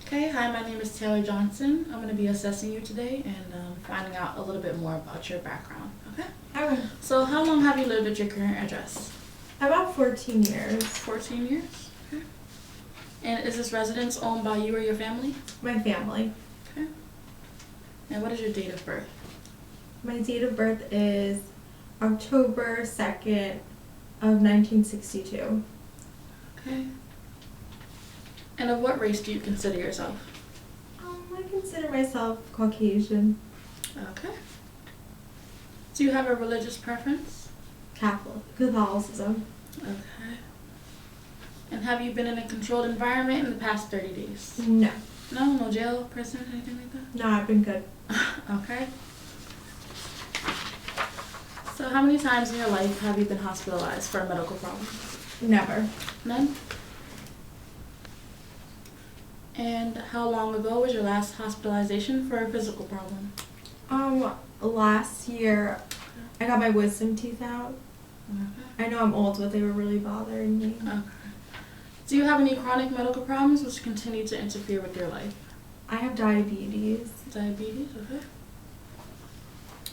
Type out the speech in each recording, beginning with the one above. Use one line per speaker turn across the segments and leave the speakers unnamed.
Okay, hi, my name is Taylor Johnson. I'm going to be assessing you today and finding out a little bit more about your background. Okay?
Okay.
So, how long have you lived at your current address?
About 14 years.
14 years? Okay. And is this residence owned by you or your family?
My family.
Okay. And what is your date of birth?
My date of birth is October 2nd of 1962.
Okay. And of what race do you consider yourself?
I consider myself Caucasian.
Okay. Do you have a religious preference?
Catholicism.
Okay. And have you been in a controlled environment in the past 30 days?
No.
No jail, prison, anything like that?
No, I've been good.
Okay. So how many times in your life have you been hospitalized for a medical problem?
Never.
None? And how long ago was your last hospitalization for a physical problem?
Last year I got my wisdom teeth out.
Okay.
I know I'm old, but they were really bothering me.
Okay. Do you have any chronic medical problems which continue to interfere with your life?
I have diabetes.
Diabetes, okay.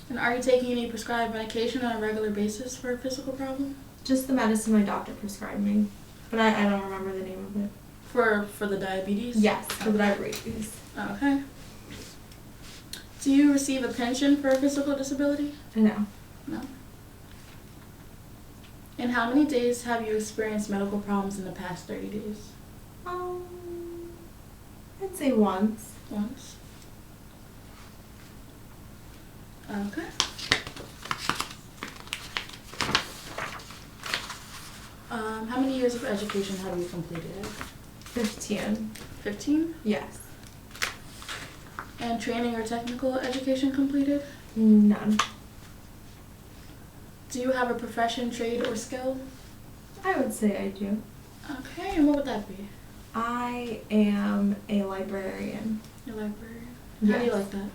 And are you taking any prescribed medication on a regular basis for a physical problem?
Just the medicine my doctor prescribed me, but I don't remember the name of it.
For the diabetes?
Yes, for the diabetes.
Okay. Do you receive a pension for a physical disability?
No.
No. And how many days have you experienced medical problems in the past 30 days?
I'd say once.
Once. Okay. How many years of education have you completed?
15.
15?
Yes.
And training or technical education completed?
None.
Do you have a profession, trade, or skill?
I would say I do.
Okay, and what would that be?
I am a librarian.
Your librarian.
Yes.
How do you like that?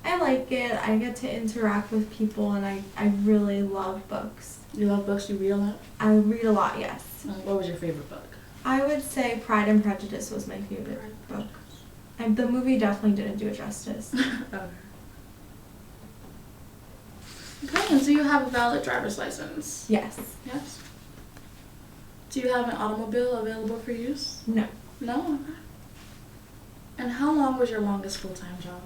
I like it. I get to interact with people, and I really love books.
You love books? You read a lot?
I read a lot, yes.
What was your favorite book?
I would say Pride and Prejudice was my favorite book. The movie definitely didn't do it justice.
Okay, and do you have a valid driver's license?
Yes.
Yes. Do you have an automobile available for use?
No.
No? Okay. And how long was your longest full-time job?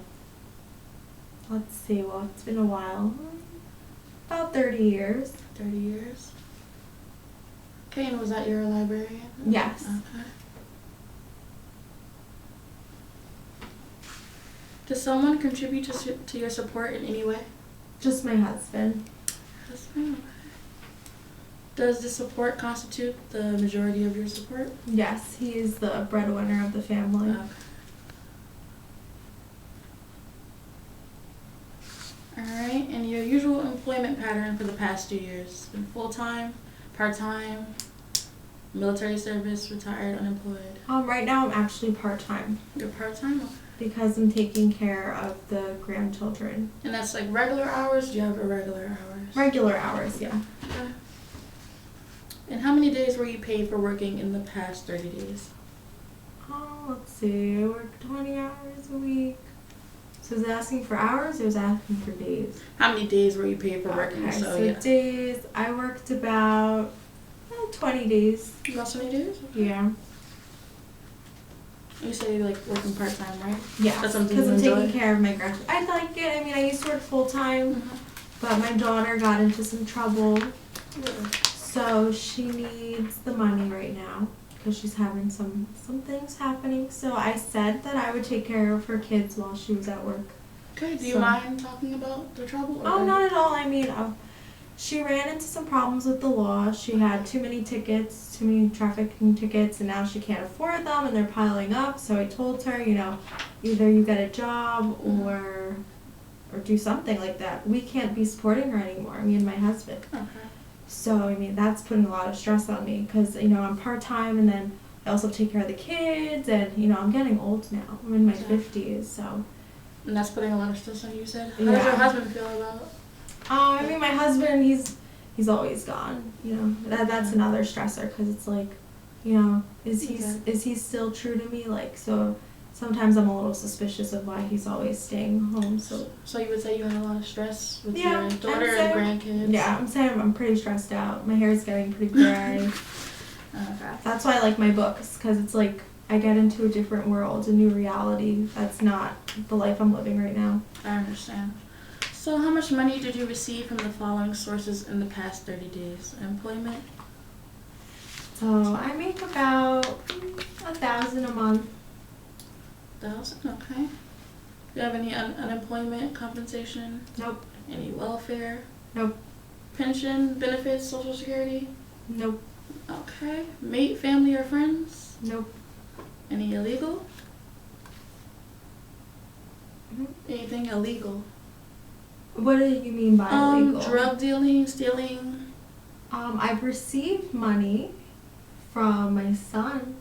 Let's see. Well, it's been a while. About 30 years.
30 years. Okay, and was that your librarian?
Yes.
Okay. Does someone contribute to your support in any way?
Just my husband.
Husband, okay. Does the support constitute the majority of your support?
Yes, he is the breadwinner of the family.
Okay. Alright, and your usual employment pattern for the past 2 years? Been full-time, part-time, military service, retired, unemployed?
Right now I'm actually part-time.
You're part-time? Okay.
Because I'm taking care of the grandchildren.
And that's like regular hours? Do you have irregular hours?
Regular hours, yeah.
Okay. And how many days were you paid for working in the past 30 days?
Let's see. I work 20 hours a week. So is it asking for hours or is it asking for days?
How many days were you paid for working?
Okay, so
yeah.
days, I worked about 20 days.
About 20 days? Okay.
Yeah.
You say you like working part-time, right?
Yeah,
That's something
because
you
I'm
enjoy?
taking care of my grandchildren. I like it. I mean, I used to work full-time, but my daughter got into some trouble.
Yeah.
So she needs the money right now because she's having some things happening. So I said that I would take care of her kids while she was at work.
Okay, do you mind talking about the trouble?
Oh, not at all. I mean, she ran into some problems with the law. She had too many tickets, too many trafficking tickets, and now she can't afford them, and they're piling up. So I told her, either you get a job or do something like that. We can't be supporting her anymore, me and my husband.
Okay.
So, I mean, that's putting a lot of stress on me because, I'm part-time, and then I also take care of the kids, and, I'm getting old now. I'm in my 50s, so.
And that's putting a lot of stress on you, you said? How
Yeah.
does your husband feel about it?
I mean, my husband, he's always gone, That's another stressor because it's like, is he still true to me? Like, so sometimes I'm a little suspicious of why he's always staying home.
So you would say you had a lot of stress with
Yeah,
your daughter and grandkids?
Yeah, I'm saying I'm pretty stressed out. My hair's getting pretty gray.
Okay.
That's why I like my books, because it's like I get into a different world, a new reality. That's not the life I'm living right now.
I understand. So how much money did you receive from the following sources in the past 30 days? Employment?
So I make about $1,000 a month.
1,000, okay. Do you have any unemployment compensation?
Nope.
Any welfare?
Nope.
Pension, benefits, social security?
Nope.
Okay. Mate, family, or friends?
Nope.
Any illegal?
Mhm.
Anything illegal?
What do you mean by illegal?
Drug dealing, stealing.
I've received money from my son.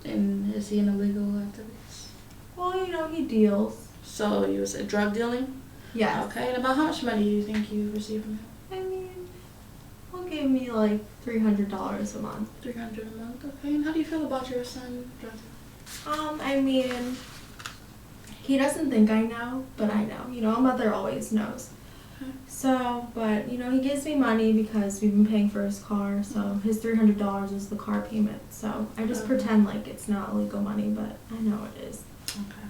And is he in illegal activities?
Well, he deals.
So you said drug dealing?
Yes.
Okay. And about how much money do you think you received from him?
I mean, he'll give me like $300 a month.
300 a month. Okay. And how do you feel about your son drug dealing?
I mean, he doesn't think I know, but I know. A mother always knows.
Okay.
So, but, he gives me money because we've been paying for his car, so his $300 is the car payment. So I just pretend like it's not illegal money, but I know it is.
Okay.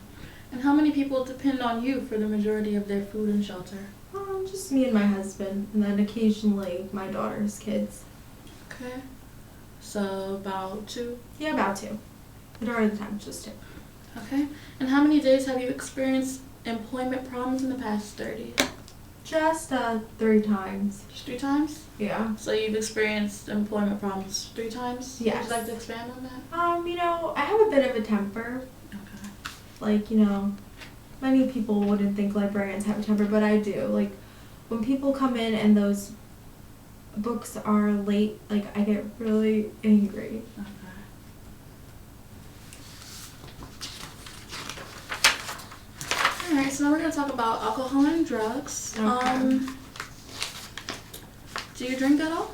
And how many people depend on you for the majority of their food and shelter?
Just me and my husband, and then occasionally my daughter's kids.
Okay. So about 2?
Yeah, about 2. Majority of the time, just 2.
Okay. And how many days have you experienced employment problems in the past 30?
Just 3 times.
Just 3 times?
Yeah.
So you've experienced employment problems 3 times?
Yes.
Would you like to expand on that?
I have a bit of a temper.
Okay.
Like, many people wouldn't think librarians have a temper, but I do. Like, when people come in and those books are late, like, I get really angry.
Okay. Alright, so now we're going to talk about alcohol and drugs.
Okay.
Do you drink at all?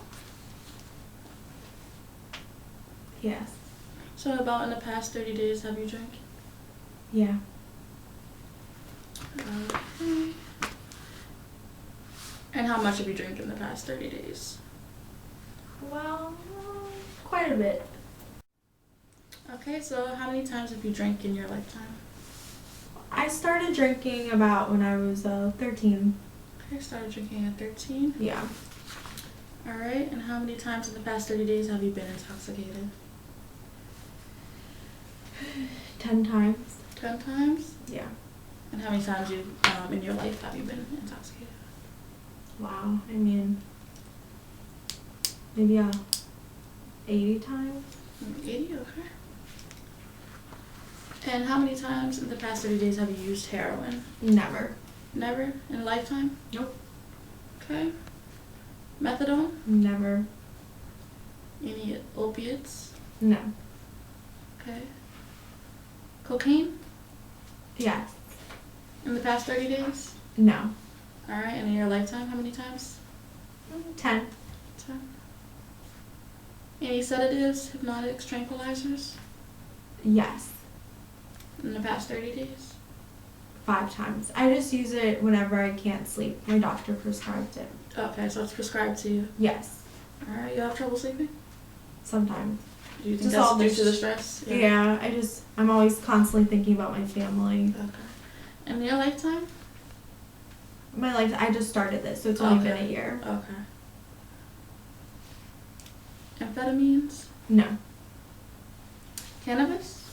Yes.
So about in the past 30 days, have you drank?
Yeah.
Okay. And how much have you drank in the past 30 days?
Well, quite a bit.
Okay, so how many times have you drank in your lifetime?
I started drinking about when I was 13.
Okay, started drinking at 13.
Yeah.
Alright, and how many times in the past 30 days have you been intoxicated?
10 times.
10 times?
Yeah.
And how many times in your life have you been intoxicated?
Wow. I mean, maybe 80 times.
80, okay. And how many times in the past 30 days have you used heroin?
Never.
Never? In a lifetime?
Nope.
Okay. Methadone?
Never.
Any opiates?
No.
Okay. Cocaine?
Yes.
In the past 30 days?
No.
Alright, and in your lifetime, how many times?
10.
10. Any sedatives, hypnotics, tranquilizers?
Yes.
In the past 30 days?
5 times. I just use it whenever I can't sleep. My doctor prescribed it.
Okay, so it's prescribed to you.
Yes.
Alright, you have trouble sleeping?
Sometimes.
Do you think
Just all
that's due
this-
to the stress?
Yeah, I'm always constantly thinking about my family.
Okay. And in your lifetime?
My life, I just started this, so it's only been
Okay.
a year.
Okay. Amphetamines?
No.
Cannabis?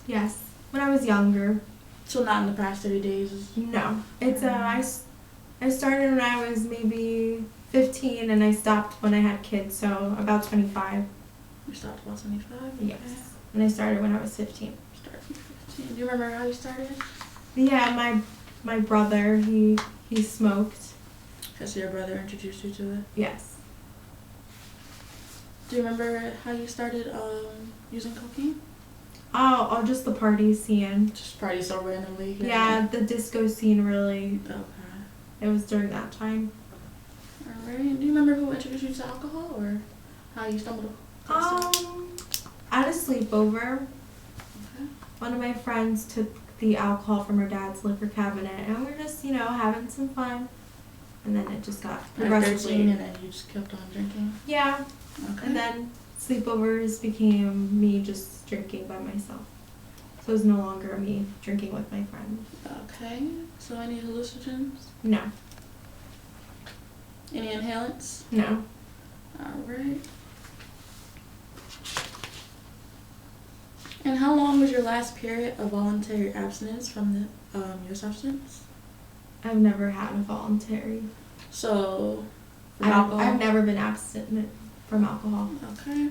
Yes. When I was younger.
So not in the past 30 days?
No. It's I started when I was maybe 15 and I stopped when I had kids, so about 25.
You stopped about 25?
Yes. And I started when I was 15.
Started from 15. Do you remember how you started?
Yeah, my brother, he smoked.
Because your brother introduced you to it?
Yes.
Do you remember how you started using cocaine?
Oh, just the party scene.
Just party so randomly?
Yeah, the disco scene really,
Okay.
it was during that time.
Alright. Do you remember who introduced you to alcohol or how you stumbled across it?
At a sleepover.
Okay.
one of my friends took the alcohol from her dad's liquor cabinet, and we were just, having some fun. And then it just got
At
progressively.
13, and then you just kept on drinking?
Yeah.
Okay.
And then sleepovers became me just drinking by myself. So it was no longer me drinking with my friends.
Okay. So any hallucinogens?
No.
Any inhalants?
No.
Alright. And how long was your last period of voluntary abstinence from your substance?
I've never had a voluntary.
So, from alcohol?
I've never been abstinent from alcohol.
Okay.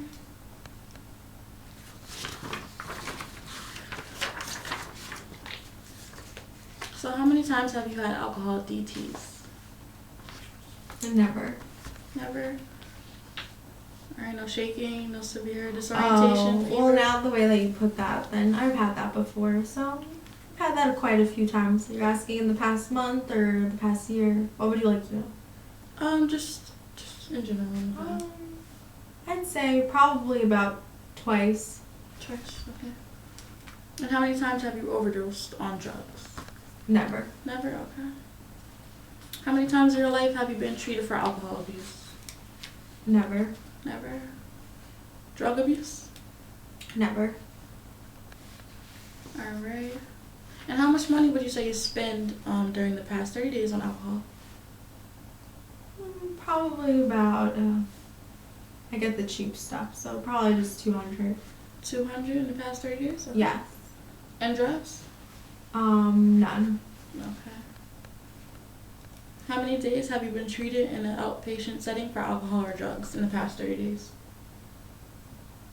So how many times have you had alcohol DTs?
Never.
Never? Alright, no shaking, no severe disorientation, fever?
Well, now the way that you put that, then I've had that before, so I've had that quite a few times. You're asking in the past month or the past year? What would you like to know?
Just in general.
I'd say probably about twice.
Twice, okay. And how many times have you overdosed on drugs?
Never.
Never, okay. How many times in your life have you been treated for alcohol abuse?
Never.
Never. Drug abuse?
Never.
Alright. And how much money would you say you spend during the past 30 days on alcohol?
Probably about, I get the cheap stuff, so probably just 200.
200 in the past 30 days? Okay.
Yes.
And drugs?
None.
Okay. How many days have you been treated in an outpatient setting for alcohol or drugs in the past 30 days?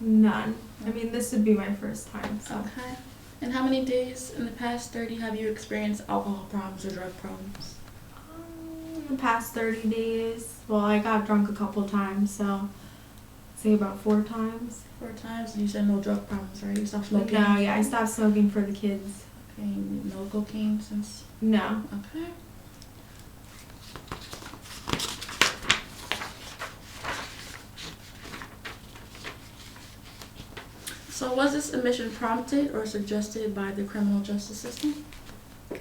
None. I mean, this would be my first time, so.
Okay. And how many days in the past 30 have you experienced alcohol problems or drug problems?
In the past 30 days, well, I got drunk a couple times, so say about 4 times.
4 times, and you said no drug problems, right? You stopped smoking?
No, yeah, I stopped smoking for the kids.
Okay, no cocaine since?
No.
Okay. So was this admission prompted or suggested by the criminal justice system?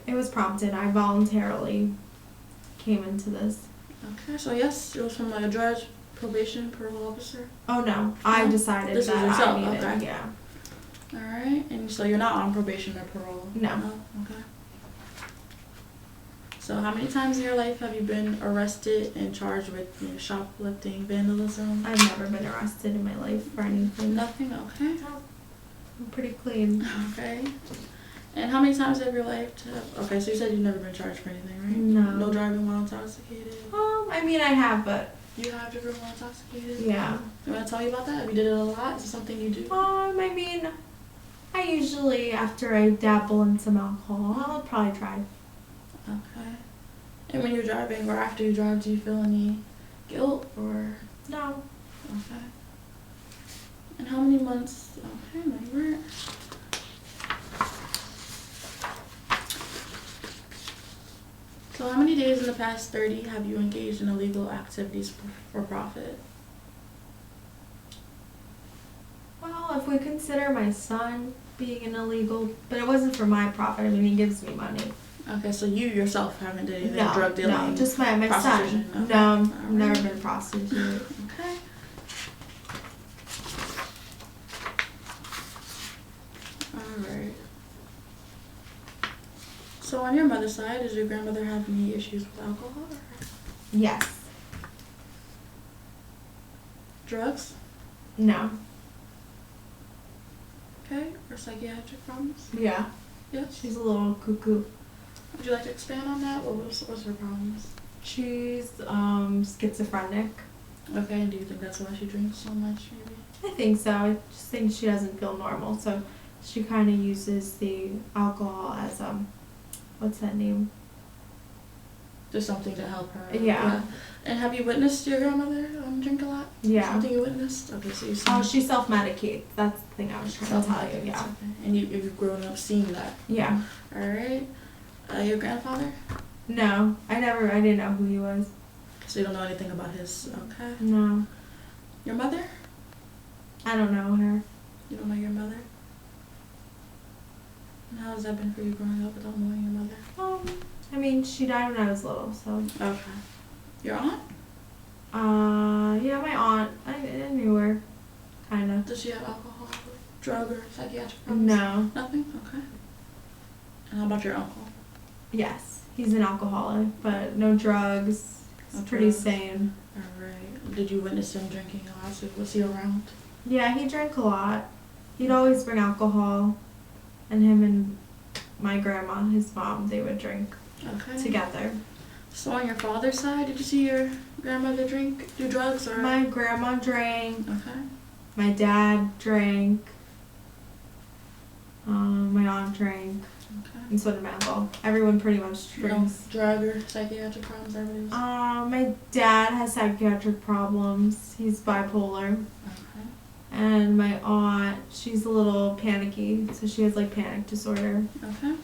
It was prompted. I voluntarily came into this.
Okay, so yes, it was from a judge, probation, parole officer?
Oh no, I decided
This is
that
yourself,
I needed.
okay.
Yeah.
Alright, and so you're not on probation or parole?
No.
Okay. So how many times in your life have you been arrested and charged with shoplifting, vandalism?
I've never been arrested in my life for anything.
Nothing? Okay.
No. I'm pretty clean.
Okay. And how many times have your life okay, so you said you've never been charged for anything, right?
No.
No driving while intoxicated?
I mean, I have, but
You have driven while intoxicated?
yeah.
You want to tell me about that? Have you did it a lot? Is it something you do?
I mean, I usually, after I dabble in some alcohol, I'll probably drive.
Okay. And when you're driving or after you drive, do you feel any guilt or?
No.
Okay. And how many months? Okay, no, you weren't. So how many days in the past 30 have you engaged in illegal activities for profit?
Well, if we consider my son being an illegal, but it wasn't for my profit. I mean, he gives me money.
Okay, so you yourself haven't done anything,
No,
drug dealing?
no, just my son.
prostitution? Okay.
No, I've
Alright.
never been a prostitute.
Okay. Alright. So on your mother's side, does your grandmother have any issues with alcohol or
Yes.
drugs?
No.
Okay. Or psychiatric problems?
Yeah.
Yes.
She's a little cuckoo.
Would you like to expand on that? What's her problems?
She's schizophrenic.
Okay, and do you think that's why she drinks so much, maybe?
I think so. I just think she doesn't feel normal, so she kind of uses the alcohol as what's that name?
Just something to help her.
Yeah.
And have you witnessed your grandmother drink a lot?
Yeah.
Something you witnessed? Okay, so you
Oh, she self-medicates. That's the thing I was trying to tell you. Yeah.
Okay. And you've grown up seeing that.
Yeah.
All right. Your grandfather?
No, I didn't know who he was.
So you don't know anything about his. Okay.
No,
Your mother?
I don't know her.
You don't know your mother? And how has that been for you growing up without knowing your mother?
I mean, she died when I was little, so.
Okay. Your aunt?
Yeah, my aunt. I knew her, kind of.
Does she have alcohol, drug, or psychiatric problems?
No.
Nothing? Okay. And how about your uncle?
Yes, he's an alcoholic, but no drugs. He's
No
pretty
drugs.
sane.
Alright. Did you witness him drinking a lot? Was he around?
Yeah, he drank a lot. He'd always bring alcohol, and him and my grandma, his mom, they would drink
Okay.
together.
So on your father's side, did you see your grandmother do drugs, or?
My grandma drank.
Okay.
My dad drank. My aunt drank,
Okay.
and so did my uncle. Everyone pretty much
No
drinks.
drug or psychiatric problems, everybody was?
My dad has psychiatric problems. He's bipolar.
Okay.
And my aunt, she's a little panicky, so she has like panic disorder.
Okay.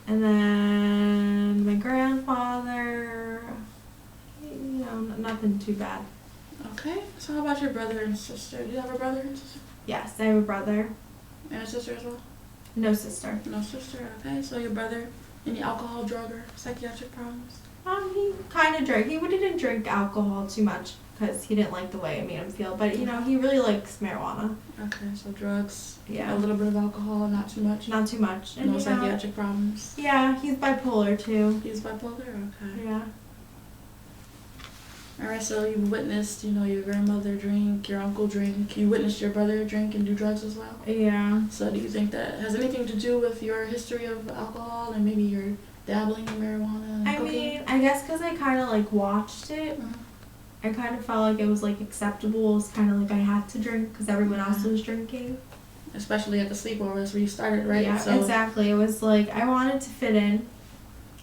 And then my grandfather, nothing too bad.
Okay. So how about your brother and sister? Do you have a brother and sister?
Yes, I have a brother,
And a sister as well?
no sister.
No sister. Okay. So your brother, any alcohol, drug, or psychiatric problems?
He kind of drank. He didn't drink alcohol too much because he didn't like the way it made him feel. But he really likes marijuana.
Okay. So drugs.
Yeah.
A little bit of alcohol, not too much.
Not too much. And
No psychiatric problems.
Yeah, he's bipolar too.
He's bipolar. Okay.
Yeah.
All right. So you witnessed, your grandmother drink, your uncle drink. You witnessed your brother drink and do drugs as well.
Yeah.
So do you think that has anything to do with your history of alcohol and maybe your dabbling in marijuana and
I
cooking?
mean, I guess because I kind of like watched it.
Mhm.
I kind of felt like it was like acceptable. It was kind of like I had to drink because everyone else was drinking.
Especially at the sleepovers where you started, right?
Yeah,
So
exactly. It was like I wanted to fit in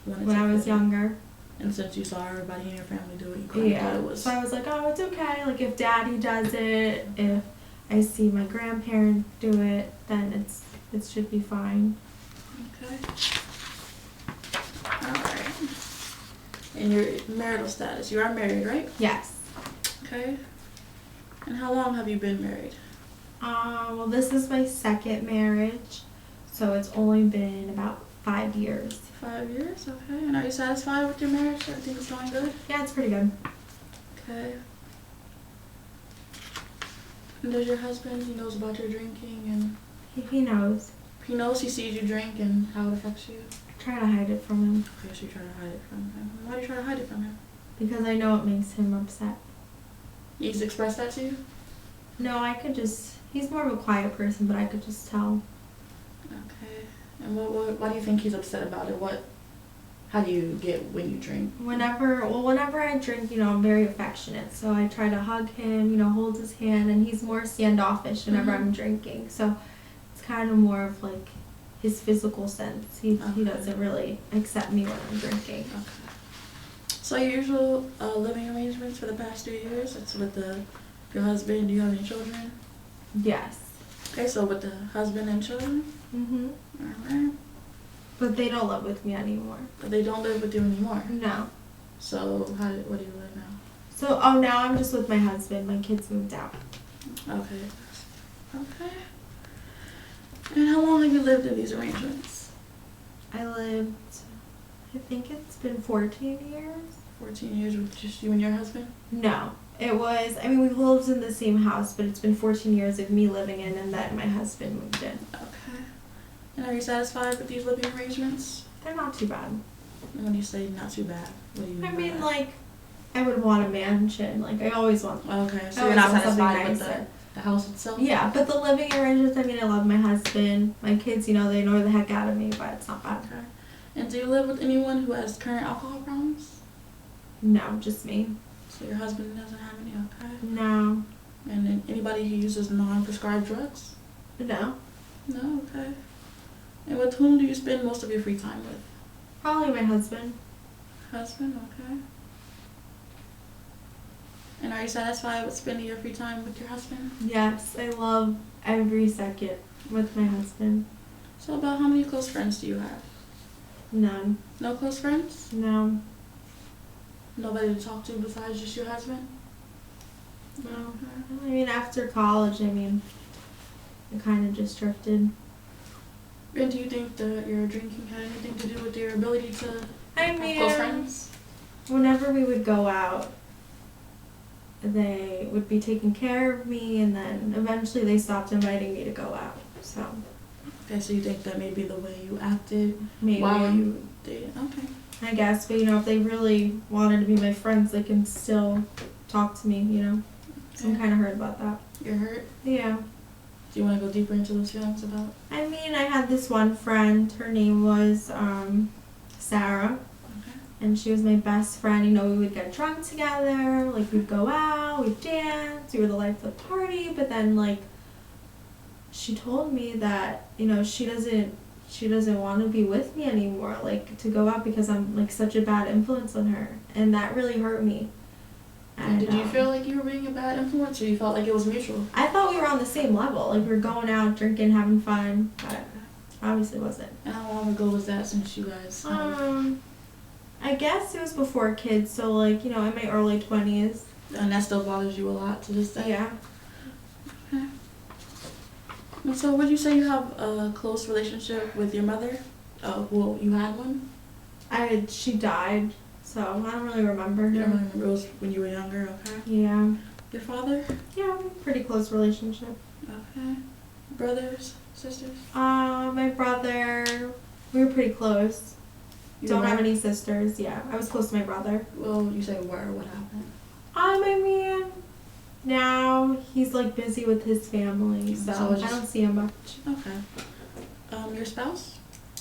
when I was younger.
And since you saw everybody in your family do it, you kind of thought
Yeah.
it was.
So I was like, oh, it's okay. Like if Daddy does it, if I see my grandparents do it, then it should be fine.
Okay. Alright. And your marital status. You are married, right?
Yes.
Okay. And how long have you been married?
Well, this is my second marriage, so it's only been about 5 years.
5 years, okay. And are you satisfied with your marriage? Everything's going good?
Yeah, it's pretty good.
Okay. And does your husband, he knows about your drinking and
He knows.
he knows, he sees you drink and how it affects you?
I try to hide it from him
Okay, so you try to hide it from him. Why do you try to hide it from him?
because I know it makes him upset.
He's expressed that to you?
No, I could just. He's more of a quiet person, but I could just tell.
Okay. And why do you think he's upset about it? How do you get when you drink?
Whenever I drink, I'm very affectionate. So I try to hug him, hold his hand, and he's more standoffish whenever I'm drinking. So it's kind of more of like his physical sense. He doesn't really accept me when I'm drinking.
Okay. So your usual living arrangements for the past 2 years, it's with your husband. Do you have any children?
Yes.
Okay, so with the husband and children?
Mhm.
Alright.
But they don't live with me anymore.
But they don't live with you anymore.
No.
So where do you live now?
So now I'm just with my husband. My kids moved out.
Okay. Okay. And how long have you lived in these arrangements?
I think it's been 14 years.
14 years with just you and your husband?
No. We've lived in the same house, but it's been 14 years of me living in and then my husband moved in.
Okay. And are you satisfied with these living arrangements?
They're not too bad.
And when you say not too bad, what do you mean
I
by
mean,
that?
like, I would want a mansion. Like, I always want.
Okay, so
I
you're not
always want something
satisfied with
nicer.
the house itself?
Yeah, but the living arrangements, I love my husband. My kids, they annoy the heck out of me, but it's not bad.
Okay. And do you live with anyone who has current alcohol problems?
No, just me.
So your husband doesn't have any, okay.
No.
And then anybody who uses non-prescribed drugs?
No.
No, okay. And with whom do you spend most of your free time with?
Probably my husband.
Husband, okay. And are you satisfied with spending your free time with your husband?
Yes, I love every second with my husband.
So about how many close friends do you have?
None.
No close friends?
No.
Nobody to talk to besides just your husband?
No.
Okay.
After college, I kind of just drifted.
And do you think that your drinking had anything to do with your ability to
I
have
mean,
close friends?
whenever we would go out, they would be taking care of me, and then eventually they stopped inviting me to go out. So
Okay, so you think that maybe the way you acted
maybe,
while you dated? Okay.
I guess, but if they really wanted to be my friends, they can still talk to me. So I'm kind of hurt about that.
You're hurt?
Yeah.
Do you want to go deeper into those feelings about?
I mean, I had this one friend. Her name was Sarah.
Okay.
And she was my best friend. We would get drunk together. Like, we'd go out, we'd dance. We were the life of the party. But then, like, she told me that, she doesn't want to be with me anymore, like, to go out because I'm, like, such a bad influence on her. And that really hurt me. And
did you feel like you were being a bad influence, or you felt like it was mutual?
I thought we were on the same level. Like, we were going out, drinking, having fun. But obviously wasn't.
And how long ago was that since you guys?
I guess it was before kids, so, like, in my early 20s.
And that still bothers you a lot to this day?
Yeah.
Okay. And so would you say you have a close relationship with your mother? Well, you had one?
She died, so I don't really remember her.
You don't remember, it was when you were younger, okay?
Yeah.
Your father?
Yeah, pretty close relationship.
Okay. Brothers? Sisters?
My brother, we were pretty close. Don't have any sisters. Yeah, I was close to my brother.
Well, you say were. What happened?
I mean, now he's, like, busy with his family, so I don't see him much.
Okay. Your spouse?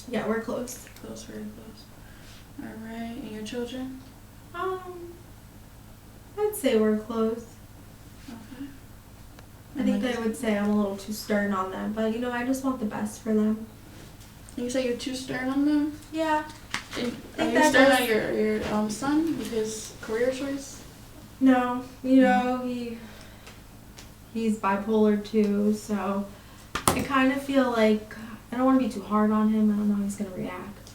Yeah, we're close.
Close, very close. Alright, and your children?
I'd say we're close.
Okay.
I think I would say I'm a little too stern on them, but, I just want the best for them.
And you say you're too stern on them?
Yeah.
Are you stern on your son with his career choice?
No, he's bipolar too, so I kind of feel like I don't want to be too hard on him. I don't know how he's gonna react,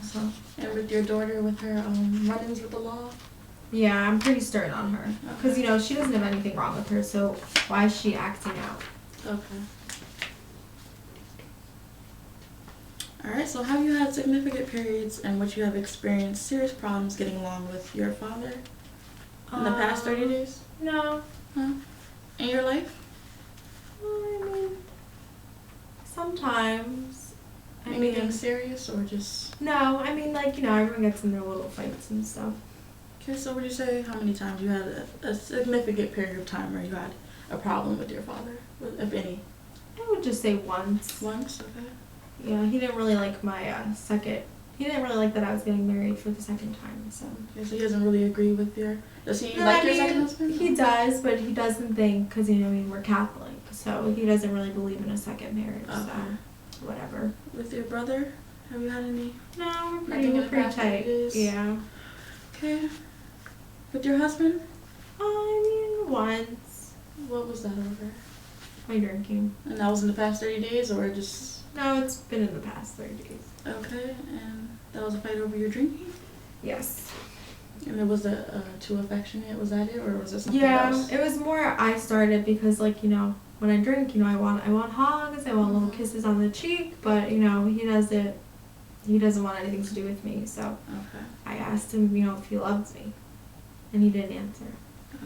so.
And with your daughter, with her run-ins with the law?
Yeah, I'm pretty stern on her, because she doesn't have anything wrong with her, so why is she acting out?
Okay. Alright, so have you had significant periods in which you have experienced serious problems getting along with your father in the past 30 days?
No.
Huh? In your life?
I mean, sometimes.
Anything serious or just?
No, I mean, like, everyone gets in their little fights and stuff.
Okay, so would you say how many times you had a significant period of time where you had a problem with your father, if any?
I would just say once.
Once, okay.
Yeah, he didn't really like my he didn't really like that I was getting married for the second time, so.
Okay, so he doesn't really agree with does he like your second husband?
He does, but he doesn't think, because, we're Catholic, so he doesn't really believe in a second marriage, so whatever.
With your brother, have you had any?
No, we're pretty tight. Yeah.
Okay. With your husband?
I mean, once.
What was that over?
My drinking.
And that was in the past 30 days, or just?
No, it's been in the past 30 days.
Okay, and that was a fight over your drinking?
Yes.
And it was too affectionate, was that it, or was it something else?
Yeah, it was more I started because, like, when I drink, I want hugs, I want little kisses on the cheek, but, he doesn't want anything to do with me, so
Okay.
I asked him, if he loves me, and he didn't answer.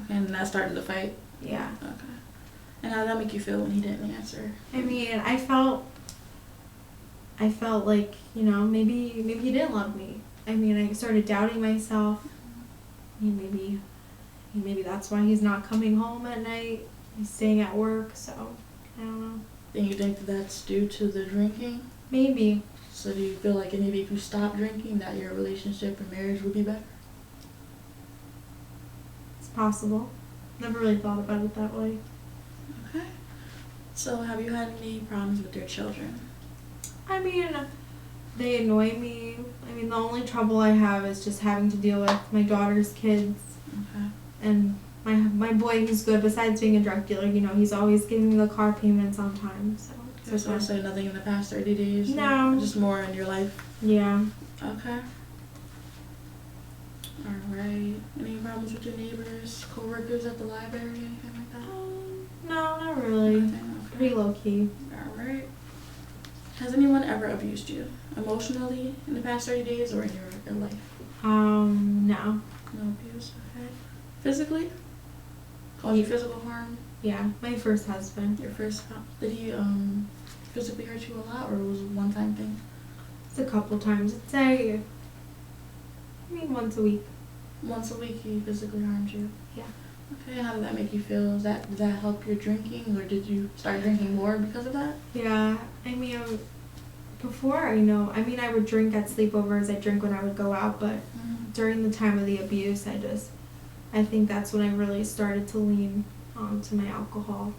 Okay, and that started the fight?
Yeah.
Okay. And how did that make you feel when he didn't answer?
I mean, I felt like, maybe he didn't love me. I mean, I started doubting myself. I mean, maybe that's why he's not coming home at night. He's staying at work, so I don't know.
Then you think that's due to the drinking?
Maybe.
So do you feel like maybe if you stop drinking that your relationship or marriage would be better?
It's possible. Never really thought about it that way.
Okay. So have you had any problems with your children?
I mean, they annoy me. I mean, the only trouble I have is just having to deal with my daughter's kids.
Okay.
And my boy, he's good. Besides being a drug dealer, he's always giving me the car payments on time. So.
So I say nothing in the past 30 days?
No.
Just more in your life?
Yeah.
Okay. Alright. Any problems with your neighbors, co-workers at the library, anything like that?
No, not really.
Nothing? Okay.
Pretty low key.
Alright. Has anyone ever abused you emotionally in the past 30 days or in your life?
No.
No abuse, okay. Physically? Caused you physical harm?
Yeah, my first husband.
Your first, did he physically hurt you a lot, or was it a one-time thing?
It's a couple times. I'd say, once a week.
Once a week he physically harmed you?
Yeah.
Okay, how did that make you feel? Did that help your drinking, or did you start drinking more because of that?
Yeah, before, I would drink at sleepovers, I'd drink when I would go out, but during the time of the abuse, I think that's when I really started to lean onto my alcohol.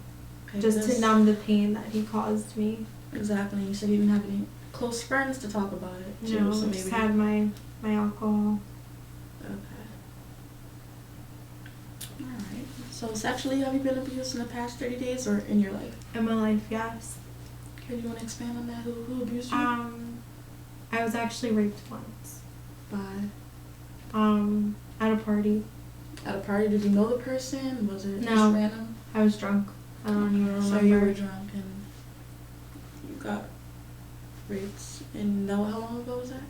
Okay,
just to numb the pain that he caused me.
Exactly. You said you didn't have any close friends to talk about it too.
No,
so
I just had my alcohol.
Okay. Alright. So sexually, have you been abused in the past 30 days or in your life?
In my life, yes.
Okay, do you want to expand on that? Who abused you?
I was actually raped once.
By?
At a party.
At a party? Did you know the person? Was it just
No.
random?
I was drunk. I don't even remember.
So you were drunk and you got raped. And how long ago was that?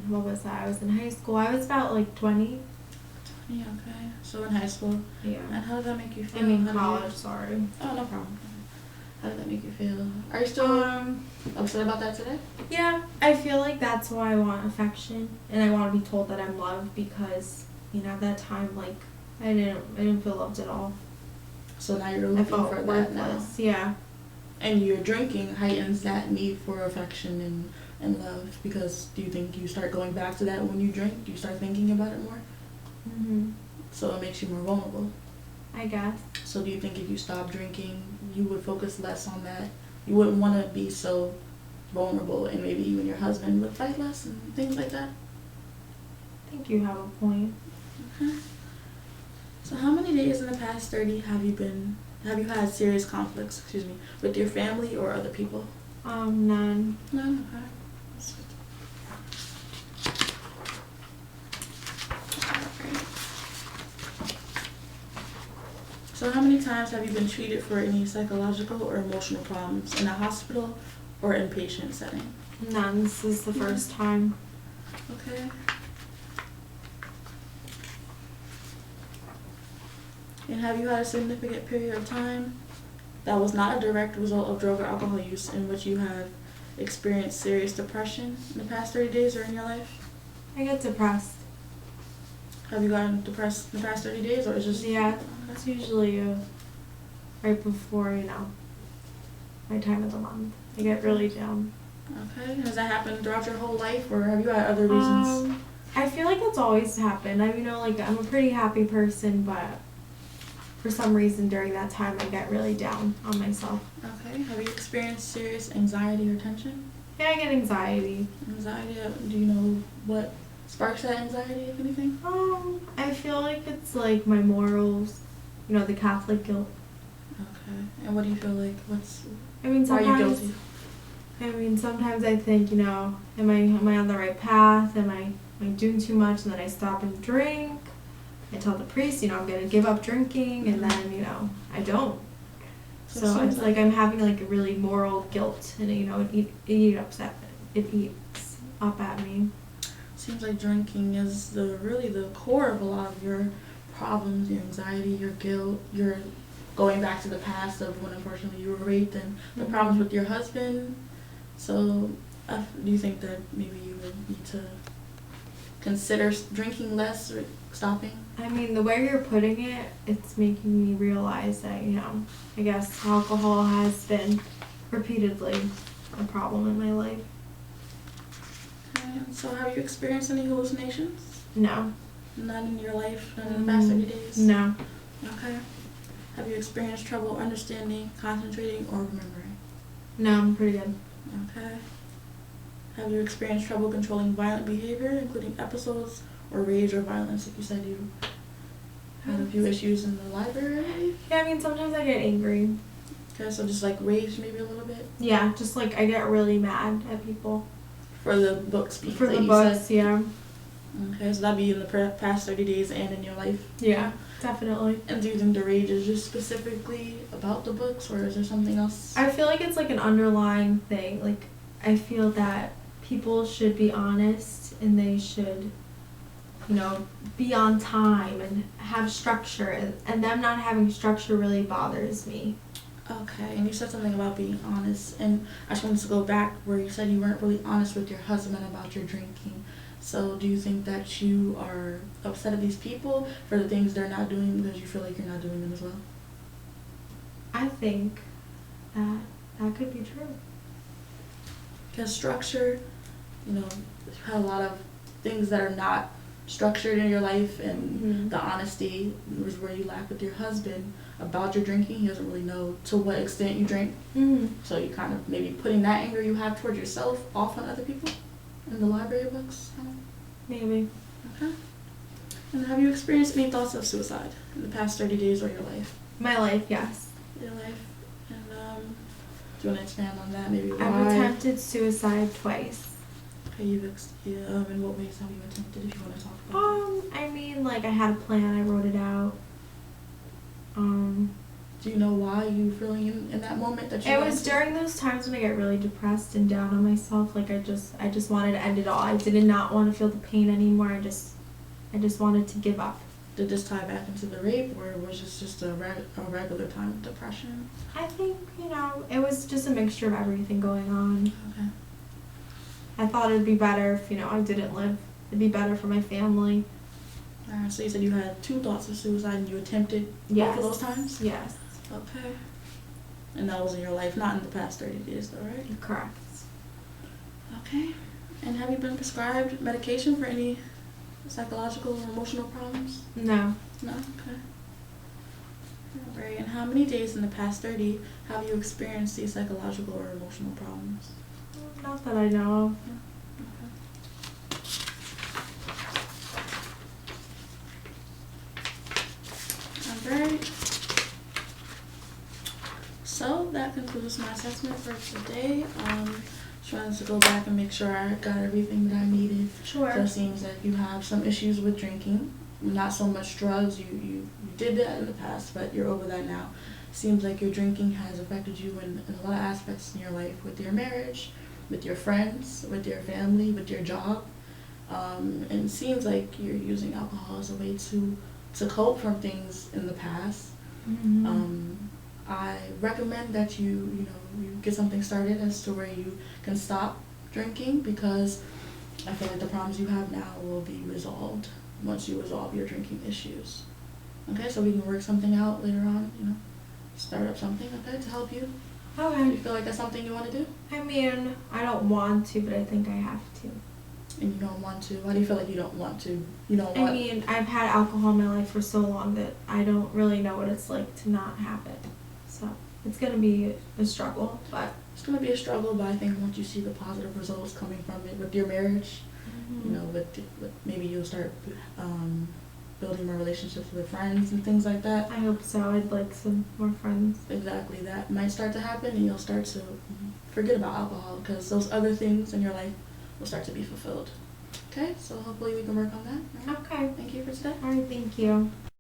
What was that? I was in high school. I was about 20.
Yeah, okay. So in high school.
Yeah.
And how did that make you feel?
College, sorry.
Oh, no problem. How did that make you feel? Are you still upset about that today?
Yeah, I feel like that's why I want affection, and I want to be told that I'm loved, because at that time, I didn't feel loved at all.
So now you're
I
looking
felt
for that
worthless.
now.
Yeah.
And your drinking heightens that need for affection and love, because do you think you start going back to that when you drink? Do you start thinking about it more?
Mhm.
So it makes you more vulnerable.
I guess.
So do you think if you stop drinking, you would focus less on that? You wouldn't want to be so vulnerable, and maybe you and your husband would fight less and things like that?
I think you have a point.
Okay. So how many days in the past 30 have you had serious conflicts, with your family or other people?
None.
None? Okay. That's good. So how many times have you been treated for any psychological or emotional problems in a hospital or inpatient setting?
None. This is the first time.
Okay. And have you had a significant period of time that was not a direct result of drug or alcohol use in which you have experienced serious depression in the past 30 days or in your life?
I get depressed.
Have you gotten depressed in the past 30 days, or is it just...
Yeah, it's usually right before, my time of the month. I get really down.
Okay. Has that happened throughout your whole life, or have you had other reasons?
I feel like it's always happened. I'm a pretty happy person, but for some reason during that time I get really down on myself.
Okay. Have you experienced serious anxiety or tension?
Yeah, I get anxiety.
Anxiety, do you know what sparks that anxiety, if anything?
I feel like it's my morals, the Catholic guilt.
Okay. And what do you feel like? Why are
Sometimes,
you guilty?
sometimes I think, am I on the right path? Am I doing too much? And then I stop and drink. I tell the priest, I'm going to give up drinking, and then, I don't. So it's I'm having a really moral guilt, and it eats up at me.
Seems like drinking is really the core of a lot of your problems, your anxiety, your guilt, your going back to the past of when unfortunately you were raped, and the problems with your husband. So do you think that maybe you would need to consider drinking less or stopping?
The way you're putting it, it's making me realize that, I guess alcohol has been repeatedly a problem in my life.
Okay. So have you experienced any hallucinations?
No.
None in your life? None in the past 30 days?
No.
Okay. Have you experienced trouble understanding, concentrating, or remembering?
No, I'm pretty good.
Okay. Have you experienced trouble controlling violent behavior, including episodes or rage or violence? Like you said, you had a few issues in the library?
Yeah, sometimes I get angry.
Okay, so just rage maybe a little bit?
Yeah, just I get really mad at people.
For the book speak
For
that
the
you
books,
said?
yeah.
Okay, so that'd be in the past 30 days and in your life.
Yeah, definitely.
And do you think the rage is just specifically about the books, or is there something else?
I feel like it's like an underlying thing. Like, I feel that people should be honest and they should, you know, be on time and have structure. And them not having structure really bothers me.
Okay, and you said something about being honest, and I just wanted to go back where you said you weren't really honest with your husband about your drinking. So do you think that you are upset at these people for the things they're not doing because you feel like you're not doing them as well?
I think that could be true.
Because structure, you know, you have a lot of things that are not structured in your life, and the honesty is where you lack with your husband about your drinking. He doesn't really know to what extent you drink. So you kind of maybe putting that anger you have towards yourself off on other people in the library books.
Maybe.
Okay. And have you experienced any thoughts of suicide in the past 30 days or your life?
My life, yes.
Your life. And do you want to expand on that? Maybe why?
I've attempted suicide twice.
Okay, in what ways have you attempted, if you want to talk about that?
I mean, like, I had a plan, I wrote it out.
Do you know why you were feeling in that moment that you
It was during those times when I get really depressed and down on myself. Like, I just wanted to end it all. I did not want to feel the pain anymore. I just wanted to give up.
Did this tie back into the rape, or was this just a regular time of depression?
I think, you know, it was just a mixture of everything going on.
Okay.
I thought it would be better if, you know, I didn't live. It'd be better for my family.
Alright, so you said you had 2 thoughts of suicide and you attempted
Yes.
both of those times?
Yes.
Okay. And that was in your life, not in the past 30 days though, right?
Correct.
Okay. And have you been prescribed medication for any psychological or emotional problems?
No.
No? Okay. Alright, and how many days in the past 30 have you experienced these psychological or emotional problems?
Not that I know of.
Alright. So that concludes my assessment for today. Just wanted to go back and make sure I got everything that I needed.
Sure.
So it seems like you have some issues with drinking. Not so much drugs. You did that in the past, but you're over that now. Seems like your drinking has affected you in a lot of aspects in your life, with your marriage, with your friends, with your family, with your job. And it seems like you're using alcohol as a way to cope from things in the past. I recommend that you get something started as to where you can stop drinking, because I feel like the problems you have now will be resolved once you resolve your drinking issues. Okay, so we can work something out later on, start up something, okay, to help you.
Okay.
Do you feel like that's something you want to do?
I mean, I don't want to, but I think I have to.
And you don't want to? Why do you feel like you don't want to? You don't want...
I mean, I've had alcohol in my life for so long that I don't really know what it's like to not have it. So it's going to be a struggle, but...
It's going to be a struggle, but I think once you see the positive results coming from it with your marriage, with maybe you'll start building more relationships with friends and things like that.
I hope so. I'd like some more friends.
Exactly. That might start to happen, and you'll start to forget about alcohol, because those other things in your life will start to be fulfilled. Okay, so hopefully we can work on that. Right?
Okay.
Thank you for today.
All right, thank you.